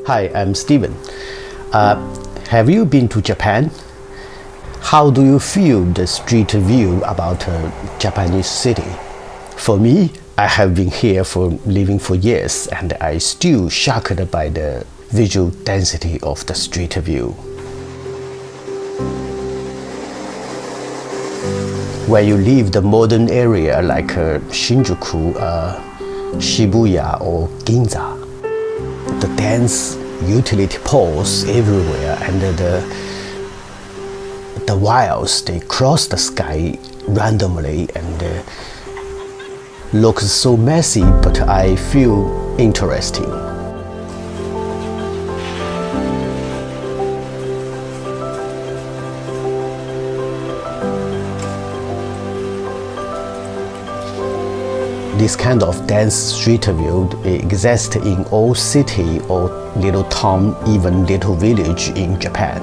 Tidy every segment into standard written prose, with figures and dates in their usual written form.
Hi, I'm Steven. Have you been to Japan? How do you feel the street view about a Japanese city? For me, I have been here living for years and I still shocked by the visual density of the street view. When you leave the modern area like Shinjuku, Shibuya or Ginza, the dense utility poles everywhere and the wires, they cross the sky randomly and looks so messy, but I feel interesting. This kind of dense street view exists in all city or little town, even little village in Japan.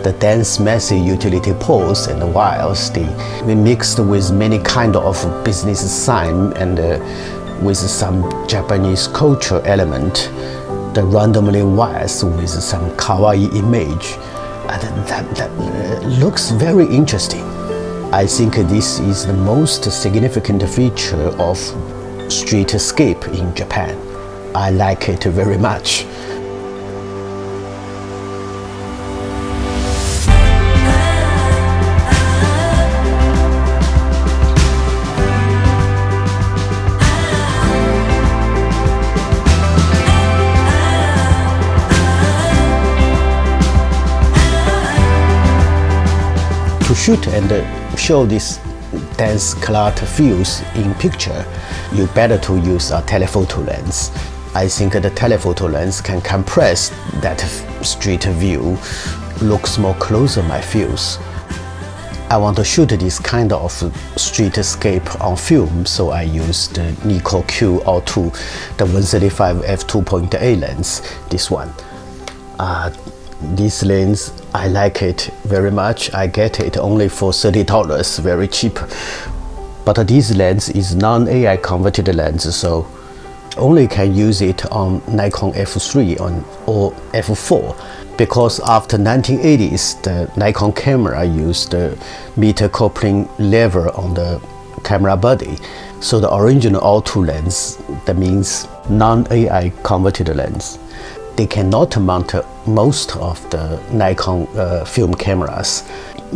The dense, messy utility poles and wires, they mixed with many kind of business sign and with some Japanese culture element. The randomly wires with some kawaii image, and that looks very interesting. I think this is the most significant feature of streetscape in Japan. I like it very much. To shoot and show this dense cloud fields in picture, you better to use a telephoto lens. I think the telephoto lens can compress that street view, looks more closer my fields. I want to shoot this kind of streetscape on film, so I used the Nikkor-Q or2, the 135 f2.8 lens, this one. This lens, I like it very much. I get it only for $30, very cheap. But this lens is non-AI converted lens, so only can use it on Nikon F3 or F4. Because after 1980s, the Nikon camera used the meter coupling lever on the camera body. So the original R2 lens, that means non-AI converted lens. They cannot mount most of the Nikon film cameras,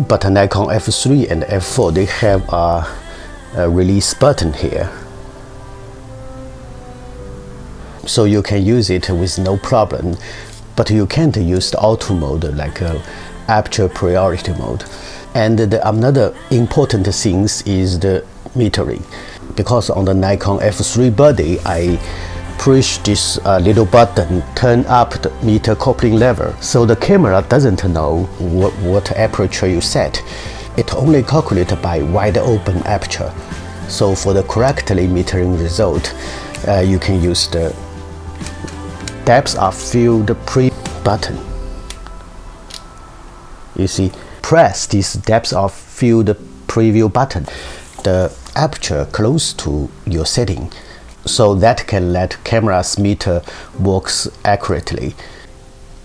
but Nikon F3 and F4, they have a release button here. So you can use it with no problem, but you can't use the auto mode like aperture priority mode. And another important thing is the metering. Because on the Nikon F3 body, I push this little button, turn up the meter coupling lever, so the camera doesn't know what aperture you set. It only calculates by wide open aperture. So for the correctly metering result, you can use the depth of field button. You see, press this depth of field preview button, the aperture close to your setting, so that can let camera's meter works accurately.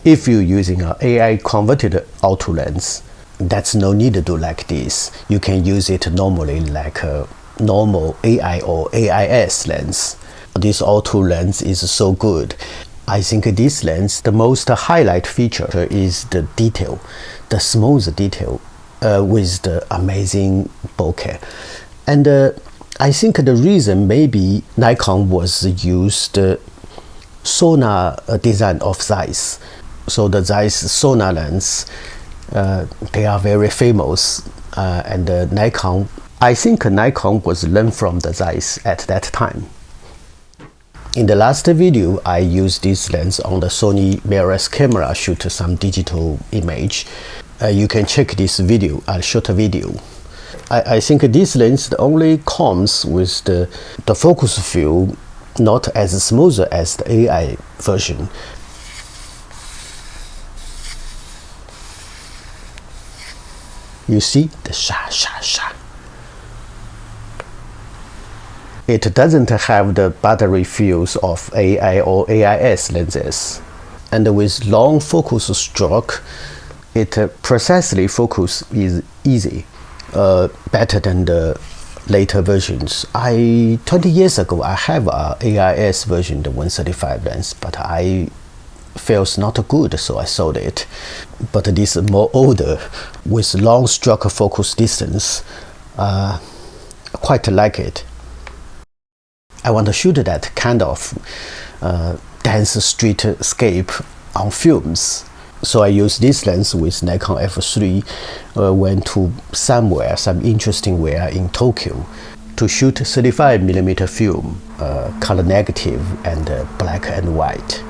If you're using an AI converted auto lens, that's no need to do like this. You can use it normally like a normal AI or AIS lens. This auto lens is so good. I think this lens, the most highlight feature is the detail, the smooth detail with the amazing bokeh. And I think the reason maybe Nikon was used Sona design of Zeiss. So the Zeiss Sona lens, they are very famous, and Nikon, I think Nikon was learned from the Zeiss at that time. In the last video, I used this lens on the Sony mirrorless camera shoot some digital image. You can check this video, I'll shoot a video. I think this lens only comes with the focus field not as smooth as the AI version. You see the sha sha sha. It doesn't have the battery fuse of AI or AIS lenses. And with long focus stroke, it precisely focus is easy, better than the later versions. 20 years ago, I have a AIS version, the 135 lens, but I feels not good, so I sold it. But this more older, with long stroke focus distance, quite like it. I want to shoot that kind of dense streetscape on films. So I use this lens with Nikon F3, went to somewhere, some interesting where in Tokyo, to shoot 35mm film, color negative and black and white.